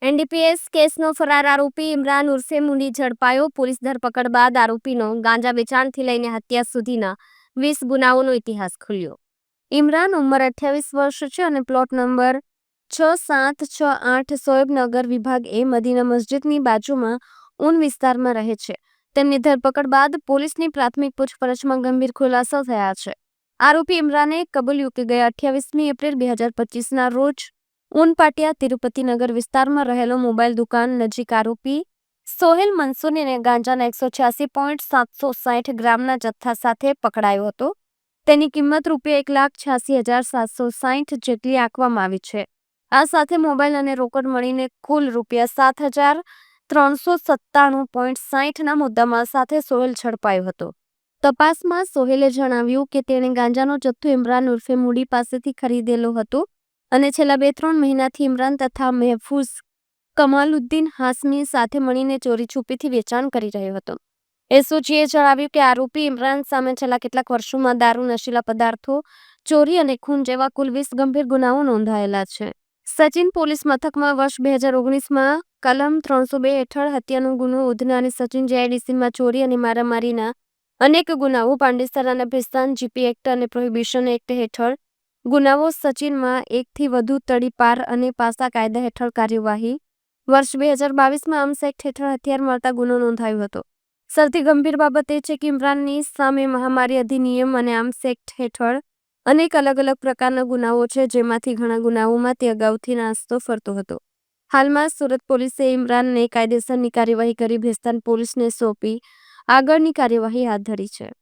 NDPS કેસનો ફરાર આરોપી ઇમરાન ઉર્ફે મુની ઝડપાયો. પોલીસ ધરપકડ બાદ આરોપીનો ગાંજા વેચાણથી લઈને હત્યા સુધીના 20 ગુનાઓનો ઇતિહાસ ખુલ્યો. ઇમરાન ઉંમર 28 વર્ષ છે અને પ્લોટ નંબર 6768 સોએબનગર વિભાગ એ મદીના મસ્જિદની બાજુમાં ઊન વિસ્તારમાં રહે છે. તેમની ધરપકડ બાદ પોલીસની પ્રાથમિક પૂછપરછમાં ગંભીર ખુલાસા થયા છે. આરોપી ઇમરાને કબૂલ્યું કે ગયા 28મી એપ્રિલ 2025ના રોજ ઉનપાટિયા તિરુપતિનગર વિસ્તારમાં રહેલો મોબાઈલ દુકાન નજીક આરોપી સોહેલ મંસૂરીને ગાંજાના 186.760 ગ્રામના જથ્થા સાથે પકડાયો હતો. તેની કિંમત ₹1,86,760 જેટલી આંકવામાં આવી છે. આ સાથે મોબાઈલ અને રોકડ મળીને કુલ ₹7,397.60ના મુદ્દામાલ સાથે સોહેલ ઝડપાયો હતો. તપાસમાં સોહેલે જણાવ્યું કે તેણે ગાંજાનો જથ્થો ઇમરાન ઉર્ફે મૂડી પાસેથી ખરીદેલો હતો અને છેલ્લા 2-3 મહિનાથી ઇમરાન તથા મહેફૂઝ કમાલુદ્દીન હાસમી સાથે મળીને ચોરી છુપીથી વેચાણ કરી રહ્યો હતો. એસઓજીએ જણાવ્યું કે આરોપી ઇમરાન સામે છેલ્લા કેટલાક વર્ષોમાં દારૂ, નશીલા પદાર્થો, ચોરી અને ખૂન જેવા કુલ 20 ગંભીર ગુનાઓ નોંધાયેલા છે. સચિન પોલીસ મથકમાં વર્ષ 2019માં કલમ 302 હેઠળ હત્યાનો ગુનો, ઉધના અને સચિન જીઆઈડીસીમાં ચોરી અને મારામારીના અનેક ગુનાઓ, પાંડેસર અને ભિસ્તાન જીપી એક્ટ અને પ્રોહિબિશન એક્ટ હેઠળ ગુનાઓ, સચિનમાં 1 થી વધુ તડીપાર અને પાસા કાયદા હેઠળ કાર્યવાહી, વર્ષ 2022માં આર્મ્સ એક્ટ હેઠળ હથિયાર મળતા ગુનો નોંધાયો હતો. સૌથી ગંભીર બાબત એ છે કે ઇમરાનની સામે મહામારી અધિનિયમ અને આર્મ્સ એક્ટ હેઠળ અનેક અલગ-અલગ પ્રકારના ગુનાઓ છે, જેમાંથી ઘણા ગુનાઓમાં તે અગાઉથી નાસ્તો ફરતો હતો. હાલમાં સુરત પોલીસે ઇમરાનને કાયદેસરની કાર્યવાહી કરી ભિસ્તાન પોલીસને સોંપી આગળની કાર્યવાહી હાથ ધરી છે.